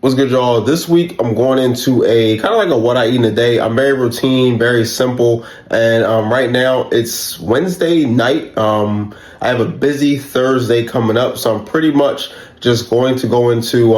What's good, y'all? This week, I'm going into a kind of like a what I eat in a day. I'm very routine, very simple. And right now, it's Wednesday night. I have a busy Thursday coming up. So I'm pretty much just going to go into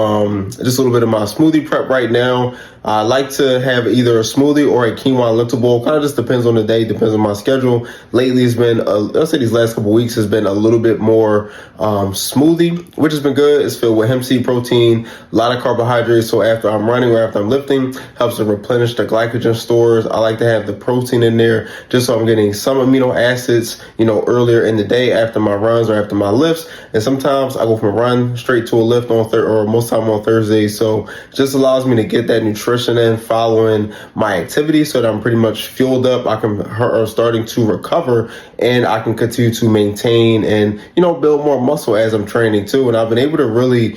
just a little bit of my smoothie prep right now. I like to have either a smoothie or a quinoa lentil bowl. Kind of just depends on the day, depends on my schedule. Lately, it's been, I'll say these last couple weeks has been a little bit more smoothie, which has been good. It's filled with hemp seed protein, a lot of carbohydrates. So after I'm running or after I'm lifting, helps to replenish the glycogen stores. I like to have the protein in there just so I'm getting some amino acids, earlier in the day after my runs or after my lifts. And sometimes I go from a run straight to a lift on or most time on Thursdays. So it just allows me to get that nutrition in following my activity so that I'm pretty much fueled up. I can starting to recover and I can continue to maintain and, build more muscle as I'm training too. And I've been able to really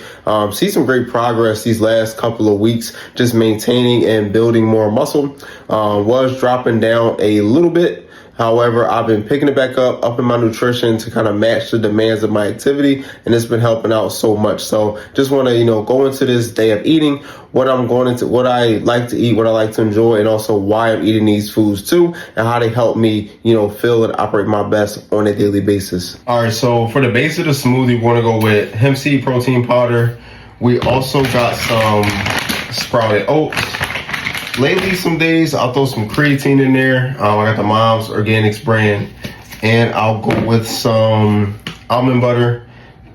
see some great progress these last couple of weeks, just maintaining and building more muscle. Was dropping down a little bit. However, I've been picking it back up in my nutrition to kind of match the demands of my activity, and it's been helping out so much. So just want to, go into this day of eating, what I'm going into, what I like to eat, what I like to enjoy, and also why I'm eating these foods too, and how they help me, feel and operate my best on a daily basis. All right, so for the base of the smoothie, we're going to go with hemp seed protein powder. We also got some sprouted oats. Lately, some days I'll throw some creatine in there. I got the Mom's Organics brand, and I'll go with some almond butter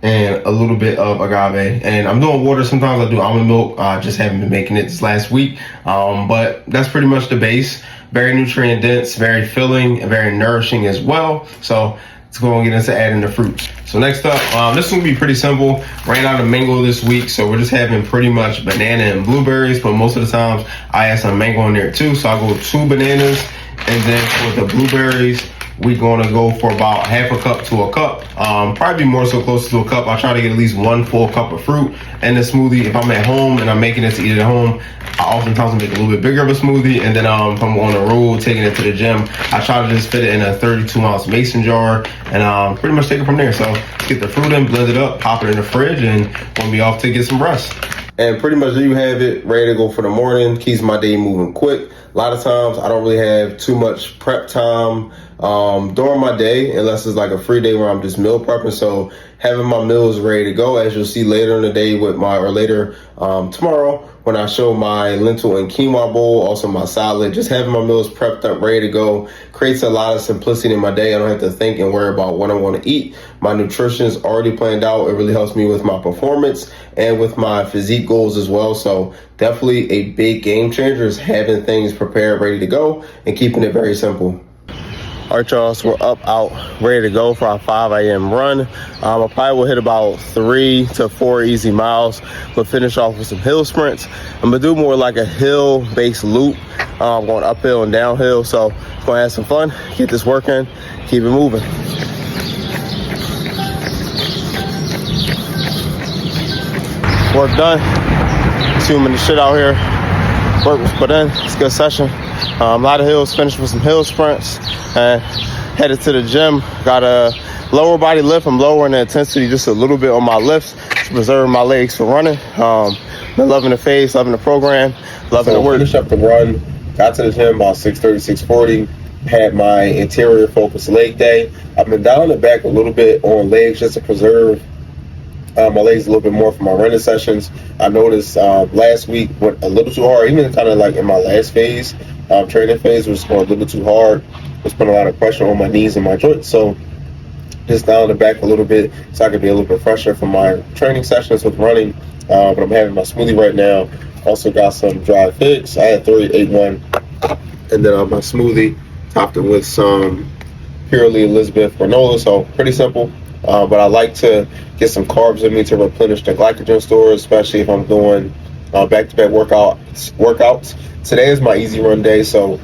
and a little bit of agave. And I'm doing water. Sometimes I do almond milk. I just haven't been making it this last week. But that's pretty much the base. Very nutrient dense, very filling, and very nourishing as well. So let's go and get into adding the fruits. So next up, this will be pretty simple. Ran out of mango this week, so we're just having pretty much banana and blueberries, but most of the times I add some mango in there too. So I'll go 2 bananas, and then for the blueberries, we're gonna go for about half a cup to a cup. Probably more so close to a cup. I try to get at least 1 full cup of fruit in the smoothie. If I'm at home and I'm making this to eat at home, I oftentimes make a little bit bigger of a smoothie. And then if I'm on the road taking it to the gym, I try to just fit it in a 32-ounce mason jar and pretty much take it from there. So get the fruit in, blend it up, pop it in the fridge, and we'll be off to get some rest. And pretty much there you have it, ready to go for the morning. Keeps my day moving quick. A lot of times I don't really have too much prep time during my day, unless it's like a free day where I'm just meal prepping. So having my meals ready to go, as you'll see later in the day tomorrow when I show my lentil and quinoa bowl, also my salad, just having my meals prepped up, ready to go, creates a lot of simplicity in my day. I don't have to think and worry about what I want to eat. My nutrition is already planned out. It really helps me with my performance and with my physique goals as well. So definitely a big game changer is having things prepared, ready to go, and keeping it very simple. All right, y'all, so we're up, out, ready to go for our 5 a.m. run. I probably will hit about 3 to 4 easy miles, but finish off with some hill sprints. I'm gonna do more like a hill-based loop. I'm going uphill and downhill, so I'm gonna have some fun, get this work in, keep it moving. Work done. 2 minute shit out here. Work was put in. It's a good session. A lot of hills, finished with some hill sprints, and headed to the gym. Got a lower body lift. I'm lowering the intensity just a little bit on my lifts to preserve my legs for running. Been loving the phase, loving the program, loving the work. Finished up the run, got to the gym about 6:30, 6:40. Had my interior focus leg day. I've been dialing it back a little bit on legs just to preserve my legs a little bit more for my running sessions. I noticed last week went a little too hard, even kind of like in my last phase, training phase was going a little too hard. Was putting a lot of pressure on my knees and my joints. So just dialing it back a little bit so I could be a little bit fresher for my training sessions with running. But I'm having my smoothie right now. Also got some dried figs. I had 3, ate 1. And then my smoothie, topped it with some purely Elizabeth granola. So pretty simple. But I like to get some carbs in me to replenish the glycogen stores, especially if I'm doing back-to-back workouts. Today is my easy run day, so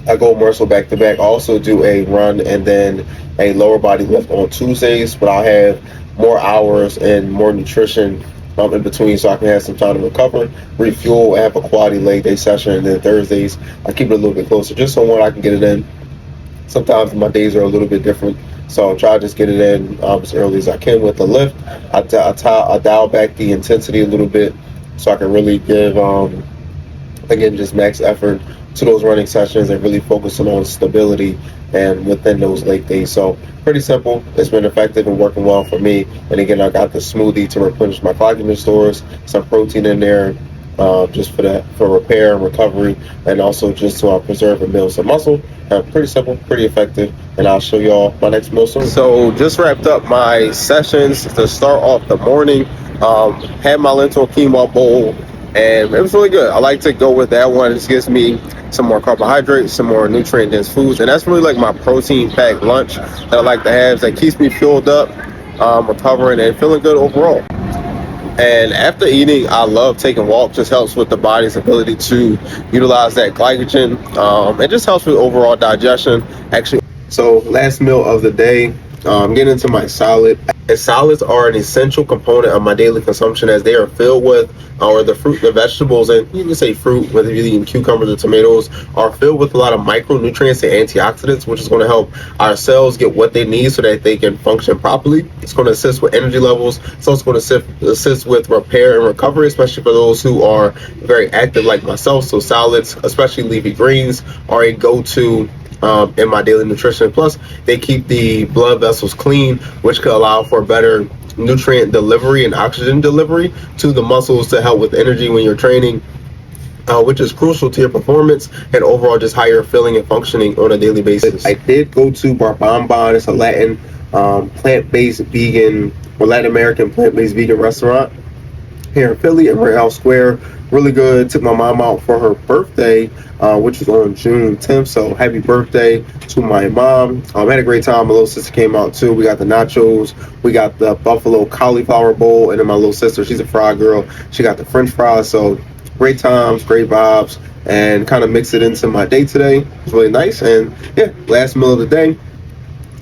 I go more so back-to-back. I also do a run and then a lower body lift on Tuesdays, but I'll have more hours and more nutrition in between so I can have some time to recover, refuel, have a quality leg day session, and then Thursdays I keep it a little bit closer just so when I can get it in. Sometimes my days are a little bit different, so I'll try to just get it in as early as I can with the lift. I dial back the intensity a little bit so I can really give again, just max effort to those running sessions and really focusing on stability and within those late days. So pretty simple. It's been effective and working well for me. And again, I got the smoothie to replenish my glycogen stores, some protein in there, just for repair and recovery, and also just to preserve and build some muscle. Pretty simple, pretty effective, and I'll show y'all my next meal soon. So just wrapped up my sessions to start off the morning. Had my lentil quinoa bowl, and it was really good. I like to go with that one. It just gives me some more carbohydrates, some more nutrient dense foods, and that's really like my protein packed lunch that I like to have, that keeps me fueled up, recovering and feeling good overall. And after eating, I love taking walks. Just helps with the body's ability to utilize that glycogen. It just helps with overall digestion. Actually, so last meal of the day, getting into my salad. And salads are an essential component of my daily consumption, as they are filled with, or the fruit, the vegetables, and you can say fruit, whether you're eating cucumbers or tomatoes, are filled with a lot of micronutrients and antioxidants, which is going to help our cells get what they need so that they can function properly. It's going to assist with energy levels. It's also going to assist with repair and recovery, especially for those who are very active like myself. So salads, especially leafy greens, are a go-to in my daily nutrition. Plus, they keep the blood vessels clean, which could allow for better nutrient delivery and oxygen delivery to the muscles to help with energy when you're training, which is crucial to your performance and overall just how you're feeling and functioning on a daily basis. I did go to Barbambon. It's a Latin plant-based vegan, or Latin American plant-based vegan restaurant here in Philly in Real Square. Really good. Took my mom out for her birthday, which was on June 10th. So happy birthday to my mom. Had a great time. My little sister came out too. We got the nachos. We got the buffalo cauliflower bowl. And then my little sister, she's a fry girl, she got the French fries. So great times, great vibes, and kind of mix it into my day today. It's really nice. And yeah, last meal of the day.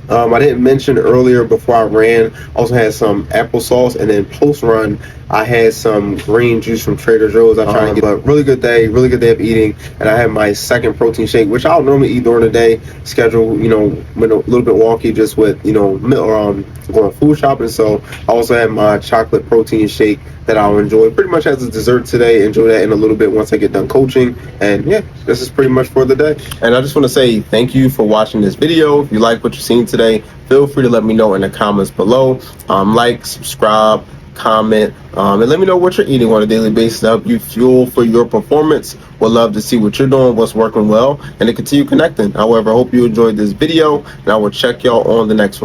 I didn't mention earlier, before I ran, also had some applesauce, and then post run, I had some green juice from Trader Joe's. I try to get a really good day of eating, and I had my second protein shake, which I'll normally eat during the day. Schedule, when a little bit wonky, just with going food shopping. So I also had my chocolate protein shake that I'll enjoy pretty much as a dessert today. Enjoy that in a little bit once I get done coaching. And yeah, this is pretty much for the day. And I just want to say thank you for watching this video. If you like what you've seen today, feel free to let me know in the comments below. Like, subscribe, comment, and let me know what you're eating on a daily basis to help you fuel for your performance. We'd love to see what you're doing, what's working well, and to continue connecting. However, I hope you enjoyed this video, and I will check y'all on the next one.